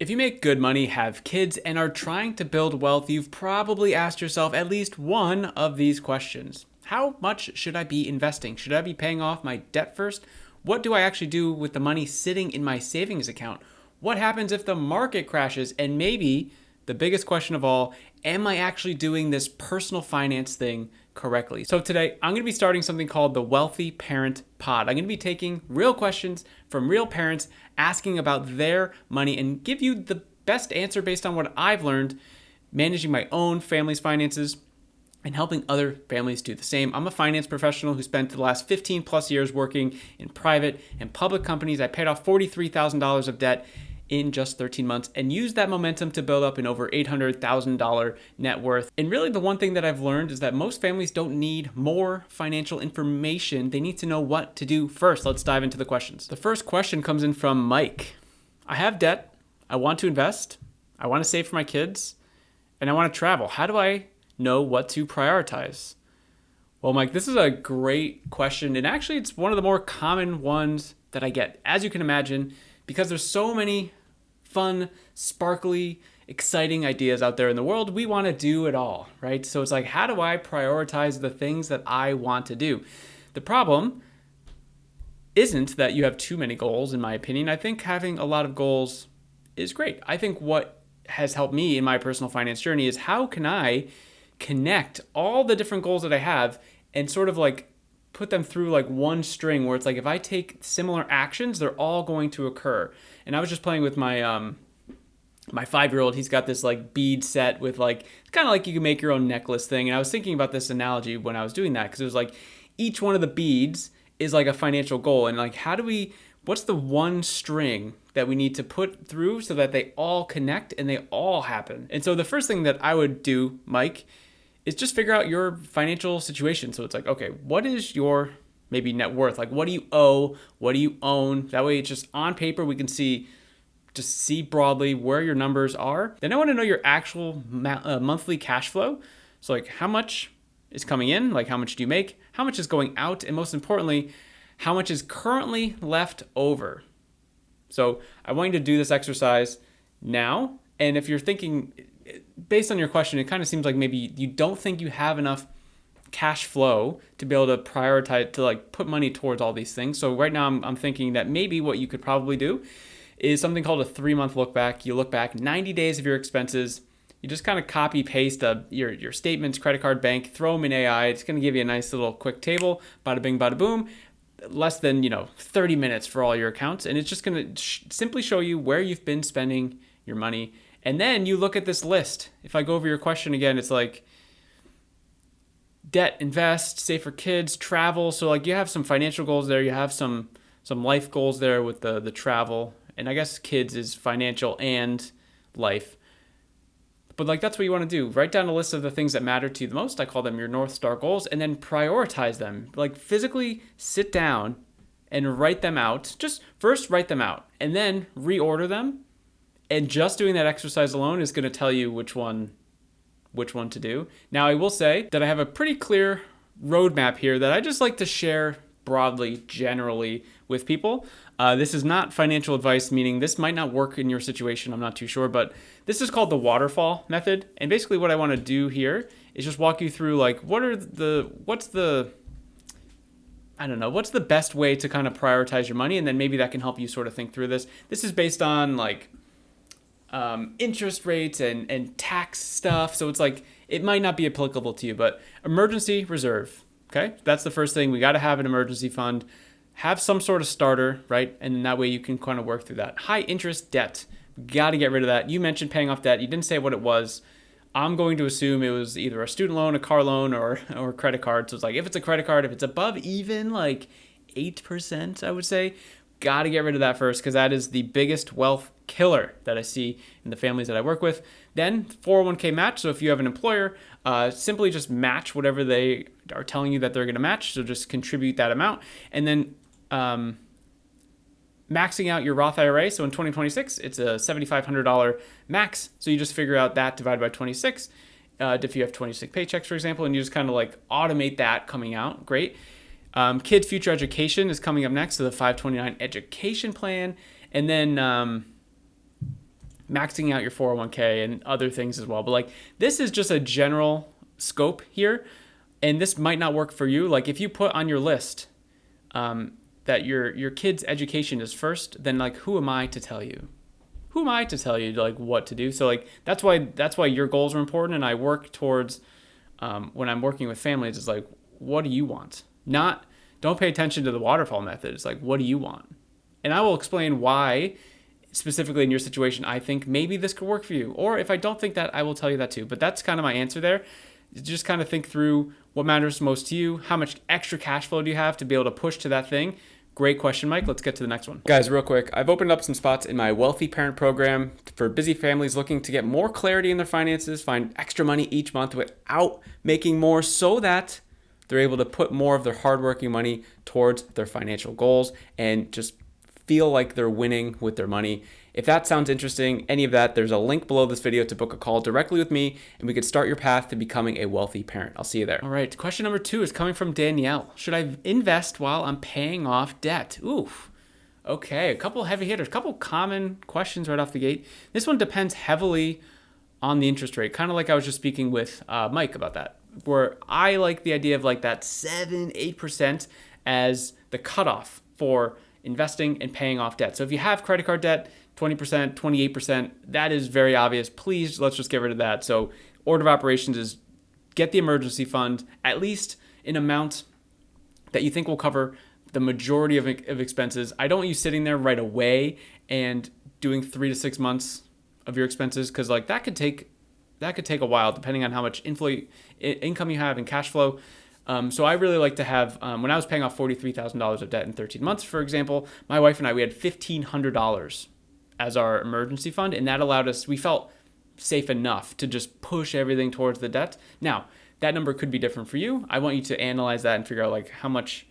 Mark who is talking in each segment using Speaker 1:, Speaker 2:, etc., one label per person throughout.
Speaker 1: If you make good money, have kids, and are trying to build wealth, you've probably asked yourself at least one of these questions. How much should I be investing? Should I be paying off my debt first? What do I actually do with the money sitting in my savings account? What happens if the market crashes? And maybe the biggest question of all, am I actually doing this personal finance thing correctly? So today, I'm going to be starting something called the Wealthy Parent Pod. I'm going to be taking real questions from real parents asking about their money and give you the best answer based on what I've learned managing my own family's finances and helping other families do the same. I'm a finance professional who spent the last 15 plus years working in private and public companies. I paid off $43,000 of debt in just 13 months and used that momentum to build up an over $800,000 net worth. And really the one thing that I've learned is that most families don't need more financial information. They need to know what to do first. Let's dive into the questions. The first question comes in from Mike. I have debt. I want to invest. I want to save for my kids. And I want to travel. How do I know what to prioritize? Well, Mike, this is a great question. And actually, it's one of the more common ones that I get. As you can imagine, because there's so many fun, sparkly, exciting ideas out there in the world, we want to do it all, right? So it's like, how do I prioritize the things that I want to do? The problem isn't that you have too many goals, in my opinion. I think having a lot of goals is great. I think what has helped me in my personal finance journey is how can I connect all the different goals that I have and sort of like put them through like one string where it's like if I take similar actions, they're all going to occur. And I was just playing with my my 5-year-old. He's got this like bead set with like, it's kind of like you can make your own necklace thing. And I was thinking about this analogy when I was doing that because it was like each one of the beads is like a financial goal. And like, what's the one string that we need to put through so that they all connect and they all happen? And so the first thing that I would do, Mike, is just figure out your financial situation. So it's like, okay, what is your maybe net worth? Like, what do you owe? What do you own? That way it's just on paper, we can see broadly where your numbers are. Then I want to know your actual monthly cash flow. So like how much is coming in? Like how much do you make? How much is going out? And most importantly, how much is currently left over? So I want you to do this exercise now. And if you're thinking, based on your question, it kind of seems like maybe you don't think you have enough cash flow to be able to prioritize, to like put money towards all these things. So right now I'm thinking that maybe what you could probably do is something called a 3-month look back. You look back 90 days of your expenses. You just kind of copy paste your statements, credit card, bank, throw them in AI. It's going to give you a nice little quick table, bada bing, bada boom. Less than 30 minutes for all your accounts. And it's just going to simply show you where you've been spending your money. And then you look at this list. If I go over your question again, it's like debt, invest, save for kids, travel. So like you have some financial goals there. You have some life goals there with the travel. And I guess kids is financial and life. But like that's what you want to do. Write down a list of the things that matter to you the most. I call them your North Star goals, and then prioritize them. Like physically sit down and write them out. Just first write them out and then reorder them. And just doing that exercise alone is going to tell you which one to do. Now I will say that I have a pretty clear roadmap here that I just like to share broadly, generally with people. This is not financial advice, meaning this might not work in your situation. I'm not too sure, but this is called the waterfall method. And basically what I want to do here is just walk you through like, what's the best way to kind of prioritize your money? And then maybe that can help you sort of think through this. This is based on like interest rates and tax stuff. So it's like, it might not be applicable to you, but emergency reserve. Okay. That's the first thing. We got to have an emergency fund. Have some sort of starter, right? And that way you can kind of work through that. High interest debt. Got to get rid of that. You mentioned paying off debt. You didn't say what it was. I'm going to assume it was either a student loan, a car loan, or a credit card. So it's like, if it's a credit card, if it's above even like 8%, I would say, got to get rid of that first because that is the biggest wealth killer that I see in the families that I work with. Then 401k match. So if you have an employer, simply just match whatever they are telling you that they're going to match. So just contribute that amount. And then maxing out your Roth IRA. So in 2026, it's a $7,500 max. So you just figure out that divided by 26. If you have 26 paychecks, for example, and you just kind of like automate that coming out. Great. Kids' future education is coming up next. So the 529 education plan. And then maxing out your 401k and other things as well. But like, this is just a general scope here, and this might not work for you. Like if you put on your list that your kid's education is first, then like, who am I to tell you? Who am I to tell you like what to do? So like, that's why your goals are important. And I work towards, when I'm working with families, it's like, what do you want? Don't pay attention to the waterfall method. It's like, what do you want? And I will explain why, specifically in your situation, I think maybe this could work for you. Or if I don't think that, I will tell you that too. But that's kind of my answer there. Just kind of think through what matters most to you. How much extra cash flow do you have to be able to push to that thing? Great question, Mike. Let's get to the next one. Guys, real quick, I've opened up some spots in my Wealthy Parent program for busy families looking to get more clarity in their finances, find extra money each month without making more, so that they're able to put more of their hardworking money towards their financial goals and just feel like they're winning with their money. If that sounds interesting, any of that, there's a link below this video to book a call directly with me, and we could start your path to becoming a wealthy parent. I'll see you there. All right, question number 2 is coming from Danielle. Should I invest while I'm paying off debt? Oof. Okay, a couple heavy hitters, a couple common questions right off the gate. This one depends heavily on the interest rate, kind of like I was just speaking with Mike about that, where I like the idea of like that 7-8% as the cutoff for investing and paying off debt. So if you have credit card debt, 20%, 28%, that is very obvious. Please, let's just get rid of that. So order of operations is get the emergency fund, at least an amount that you think will cover the majority of expenses. I don't want you sitting there right away and doing 3 to 6 months of your expenses, because like that could take a while depending on how much income you have and cash flow. So I really like to have, when I was paying off $43,000 of debt in 13 months, for example, my wife and I, we had $1,500 as our emergency fund, and that allowed us, we felt safe enough to just push everything towards the debt. Now, that number could be different for you. I want you to analyze that and figure out like how much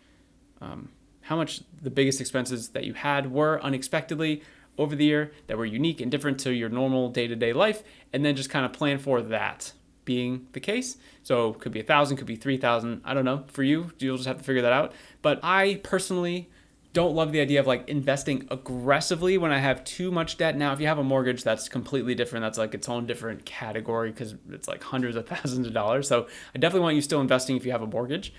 Speaker 1: the biggest expenses that you had were unexpectedly over the year that were unique and different to your normal day-to-day life, and then just kind of plan for that being the case. So it could be 1,000, could be 3,000. I don't know. For you, you'll just have to figure that out. But I personally don't love the idea of like investing aggressively when I have too much debt. Now, if you have a mortgage, that's completely different. That's like its own different category because it's like hundreds of thousands of dollars. So I definitely want you still investing if you have a mortgage.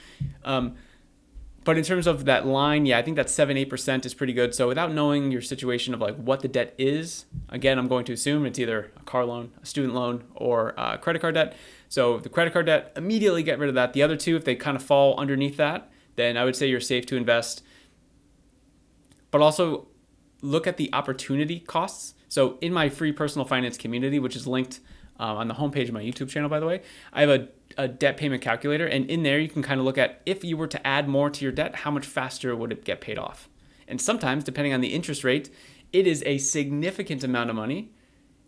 Speaker 1: But in terms of that line, yeah, I think that 7-8% is pretty good. So without knowing your situation of like what the debt is, again, I'm going to assume it's either a car loan, a student loan, or credit card debt. So the credit card debt, immediately get rid of that. The other two, if they kind of fall underneath that, then I would say you're safe to invest. But also look at the opportunity costs. So in my free personal finance community, which is linked on the homepage of my YouTube channel, by the way, I have a debt payment calculator. And in there, you can kind of look at if you were to add more to your debt, how much faster would it get paid off? And sometimes, depending on the interest rate, it is a significant amount of money.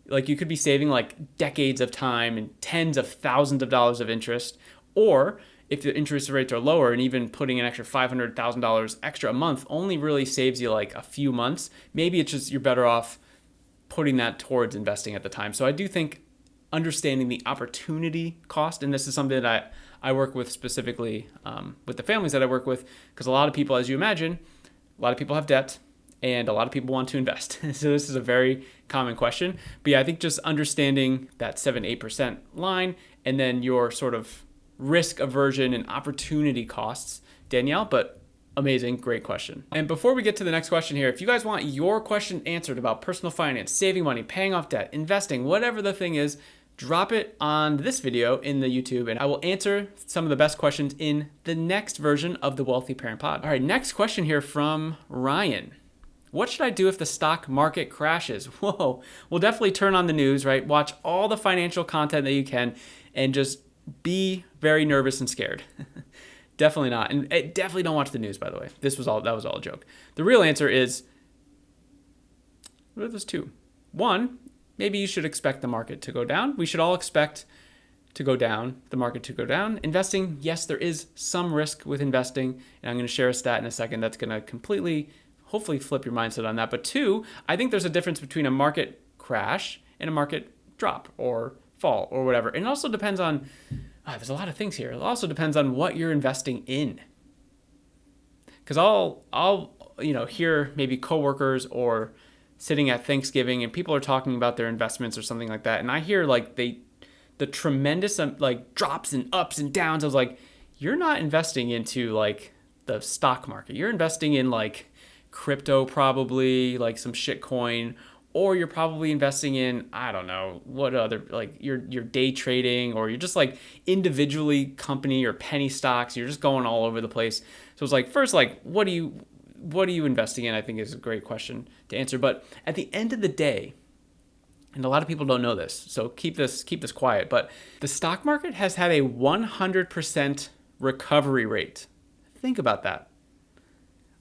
Speaker 1: Like you could be saving like decades of time and tens of thousands of dollars of interest. Or if the interest rates are lower and even putting an extra $500,000 extra a month only really saves you like a few months, maybe it's just you're better off putting that towards investing at the time. So I do think understanding the opportunity cost, and this is something that I work with specifically with the families that I work with, because a lot of people, as you imagine, a lot of people have debt and a lot of people want to invest. So this is a very common question. But yeah, I think just understanding that 7-8% line and then your sort of risk aversion and opportunity costs, Danielle, but amazing, great question. And before we get to the next question here, if you guys want your question answered about personal finance, saving money, paying off debt, investing, whatever the thing is, drop it on this video in the YouTube and I will answer some of the best questions in the next version of the Wealthy Parent Pod. All right, next question here from Ryan. What should I do if the stock market crashes? Whoa, we'll definitely turn on the news, right? Watch all the financial content that you can and just be very nervous and scared. Definitely not. And definitely don't watch the news, by the way. That was all a joke. The real answer is, what are those two? One, maybe you should expect the market to go down. We should all expect to go down, the market to go down. Investing, yes, there is some risk with investing. And I'm going to share a stat in a second that's going to completely, hopefully flip your mindset on that. But two, I think there's a difference between a market crash and a market drop or fall or whatever. And it also depends on, there's a lot of things here. It also depends on what you're investing in. Because I'll hear maybe coworkers or sitting at Thanksgiving and people are talking about their investments or something like that, and I hear like the tremendous like drops and ups and downs. I was like, you're not investing into like the stock market. You're investing in like crypto, probably like some shit coin, or you're probably investing in, I don't know, what other, like you're day trading, or you're just like individually company or penny stocks. You're just going all over the place. So it's like, first, like, what are you investing in? I think is a great question to answer. But at the end of the day, and a lot of people don't know this, so keep this quiet, but the stock market has had a 100% recovery rate. Think about that.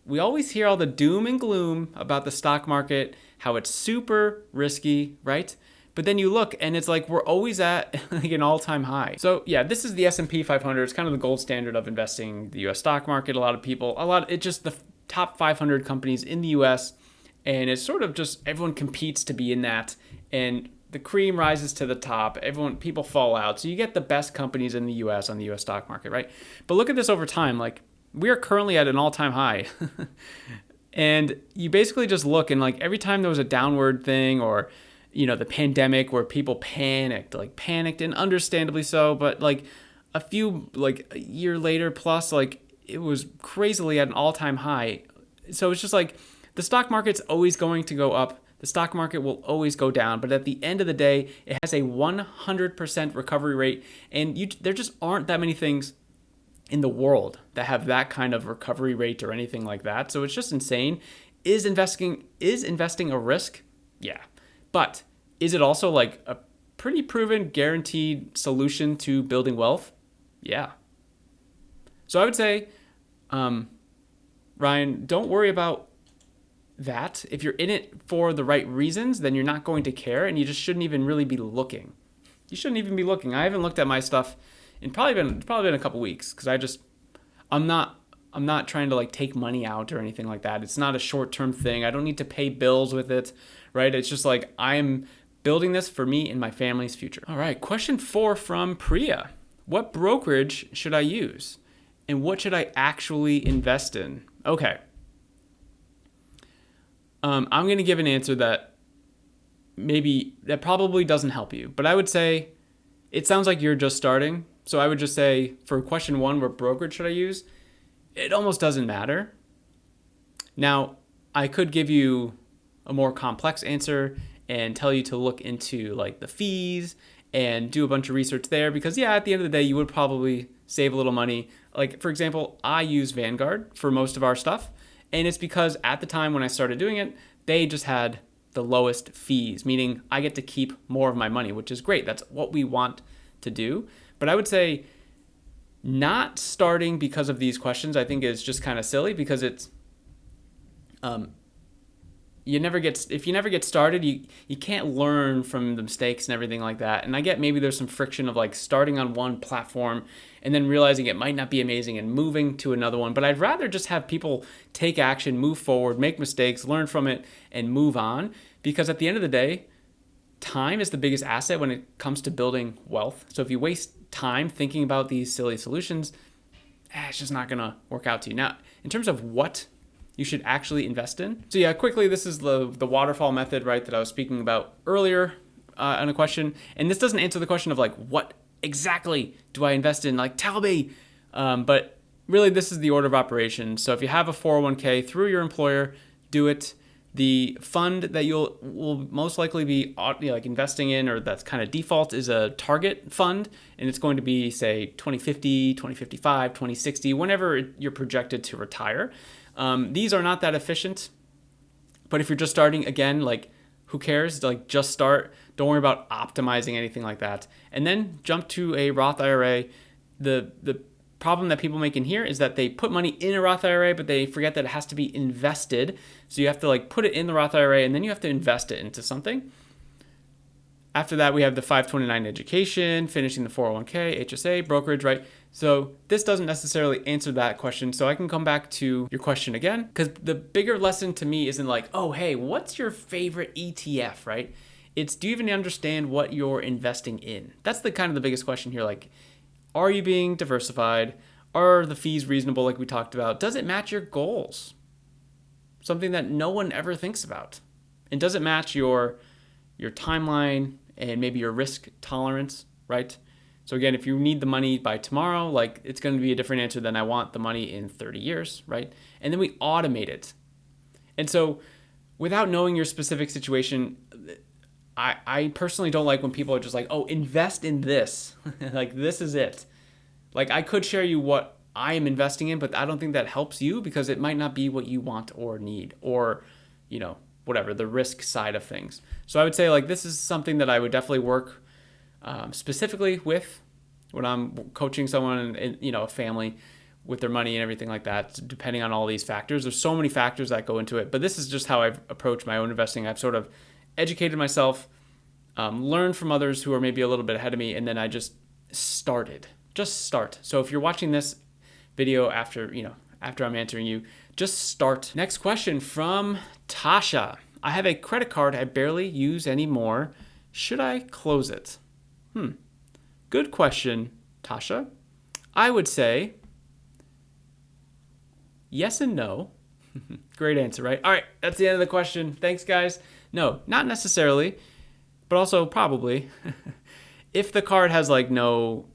Speaker 1: We always hear all the doom and gloom about the stock market, how it's super risky, right? But then you look and it's like we're always at like an all-time high. So yeah, this is the S&P 500. It's kind of the gold standard of investing the US stock market. It's just the top 500 companies in the US, and it's sort of just everyone competes to be in that, and the cream rises to the top. People fall out. So you get the best companies in the US on the US stock market, right? But look at this over time. Like, we are currently at an all-time high. And you basically just look, and like every time there was a downward thing, or the pandemic where people panicked and understandably so, but like a year later plus, like it was crazily at an all-time high. So it's just like the stock market's always going to go up. The stock market will always go down, but at the end of the day, it has a 100% recovery rate, and there just aren't that many things in the world that have that kind of recovery rate or anything like that. So it's just insane. Is investing a risk? Yeah. But is it also like a pretty proven, guaranteed solution to building wealth? Yeah. So I would say, Ryan, don't worry about that. If you're in it for the right reasons, then you're not going to care, and you just shouldn't even really be looking. You shouldn't even be looking. I haven't looked at my stuff in probably been a couple weeks, because I'm not trying to like take money out or anything like that. It's not a short-term thing. I don't need to pay bills with it, right? It's just like I'm building this for me and my family's future. All right, question 4 from Priya. What brokerage should I use? And what should I actually invest in? Okay. I'm going to give an answer that probably doesn't help you, but I would say it sounds like you're just starting. So I would just say, for question 1, what brokerage should I use? It almost doesn't matter. Now, I could give you a more complex answer and tell you to look into like the fees and do a bunch of research there, because at the end of the day, you would probably save a little money. Like, for example, I use Vanguard for most of our stuff, and it's because at the time when I started doing it, they just had the lowest fees, meaning I get to keep more of my money, which is great. That's what we want to do. But I would say not starting because of these questions, I think, is just kind of silly, because it's if you never get started, you can't learn from the mistakes and everything like that. And I get maybe there's some friction of like starting on one platform and then realizing it might not be amazing and moving to another one. But I'd rather just have people take action, move forward, make mistakes, learn from it, and move on. Because at the end of the day, time is the biggest asset when it comes to building wealth. So if you waste time thinking about these silly solutions, it's just not going to work out to you. Now, in terms of what you should actually invest in. So quickly, this is the waterfall method, right, that I was speaking about earlier on a question. And this doesn't answer the question of like, what exactly do I invest in? Like, tell me. But really, this is the order of operations. So if you have a 401k through your employer, do it. The fund that will most likely be like investing in, or that's kind of default, is a target fund, and it's going to be, say, 2050, 2055, 2060, whenever you're projected to retire. These are not that efficient, but if you're just starting, again, like, who cares? Like, just start. Don't worry about optimizing anything like that, and then jump to a Roth IRA. The problem that people make in here is that they put money in a Roth IRA, but they forget that it has to be invested. So you have to like put it in the Roth IRA, and then you have to invest it into something. After that, we have the 529 education, finishing the 401k, HSA, brokerage, right? So this doesn't necessarily answer that question. So I can come back to your question again, because the bigger lesson to me isn't like, oh, hey, what's your favorite ETF, right? It's, do you even understand what you're investing in? That's the kind of the biggest question here. Like, are you being diversified? Are the fees reasonable, like we talked about? Does it match your goals? Something that no one ever thinks about. and doesn't match your timeline and maybe your risk tolerance, right? So again, if you need the money by tomorrow, like it's going to be a different answer than I want the money in 30 years, right? And then we automate it. And so without knowing your specific situation, I personally don't like when people are just like, oh, invest in this. Like, this is it. Like, I could share you what I am investing in, but I don't think that helps you because it might not be what you want or need or, whatever, the risk side of things. So I would say, like, this is something that I would definitely work specifically with when I'm coaching someone and a family with their money and everything like that, depending on all these factors. There's so many factors that go into it, but this is just how I've approached my own investing. I've sort of educated myself, learned from others who are maybe a little bit ahead of me, and then I just started. Just start. So if you're watching this video after I'm answering you, just start. Next question from Tasha. I have a credit card I barely use anymore. Should I close it? Good question, Tasha. I would say yes and no. Great answer, right? All right, that's the end of the question. Thanks, guys. No, not necessarily, but also probably. If the card has like no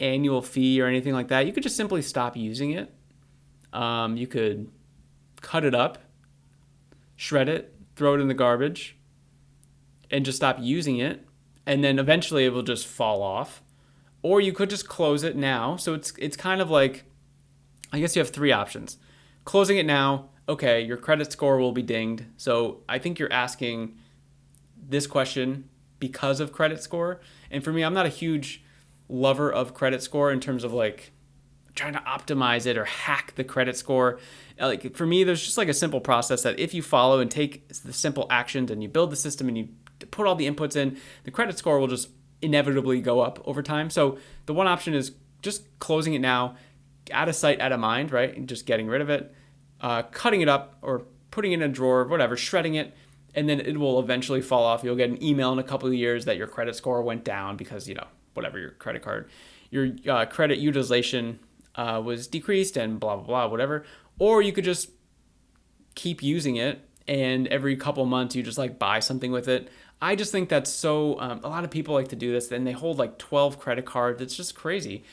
Speaker 1: annual fee or anything like that, you could just simply stop using it. You could cut it up, shred it, throw it in the garbage, and just stop using it. And then eventually it will just fall off. Or you could just close it now. So it's kind of like, I guess you have three options. Closing it now, okay, your credit score will be dinged. So I think you're asking this question because of credit score. And for me, I'm not a huge lover of credit score in terms of like trying to optimize it or hack the credit score. Like for me, there's just like a simple process that if you follow and take the simple actions and you build the system and you put all the inputs in, the credit score will just inevitably go up over time. So the one option is just closing it now, out of sight, out of mind, right? And just getting rid of it, cutting it up or putting it in a drawer, whatever, shredding it, and then it will eventually fall off. You'll get an email in a couple of years that your credit score went down because, whatever, your credit card, your credit utilization was decreased and blah, blah, blah, whatever. Or you could just keep using it and every couple months you just like buy something with it. I just think that's so, a lot of people like to do this and they hold like 12 credit cards. It's just crazy.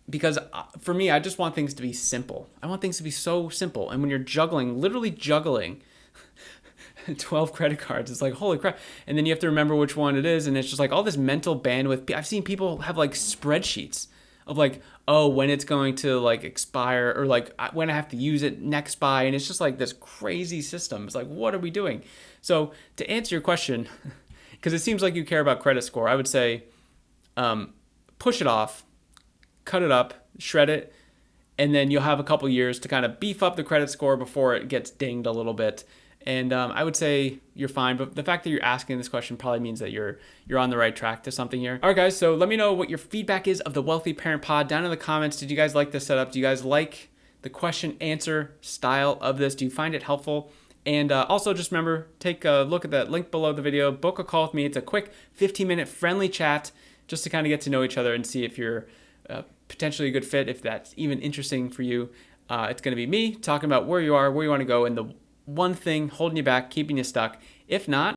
Speaker 1: Because for me, I just want things to be simple. I want things to be so simple. And when you're literally juggling 12 credit cards, it's like, holy crap. And then you have to remember which one it is. And it's just like all this mental bandwidth. I've seen people have like spreadsheets of like, oh, when it's going to like expire or like when I have to use it next by. And it's just like this crazy system. It's like, what are we doing? So to answer your question, because it seems like you care about credit score, I would say push it off, cut it up, shred it, and then you'll have a couple years to kind of beef up the credit score before it gets dinged a little bit. And I would say you're fine, but the fact that you're asking this question probably means that you're on the right track to something here. All right, guys, so let me know what your feedback is of the Wealthy Parent Pod down in the comments. Did you guys like this setup? Do you guys like the question answer style of this? Do you find it helpful? And also just remember, take a look at that link below the video, book a call with me. It's a quick 15-minute friendly chat just to kind of get to know each other and see if you're potentially a good fit, if that's even interesting for you. It's going to be me talking about where you are, where you want to go, and the one thing holding you back, keeping you stuck. If not,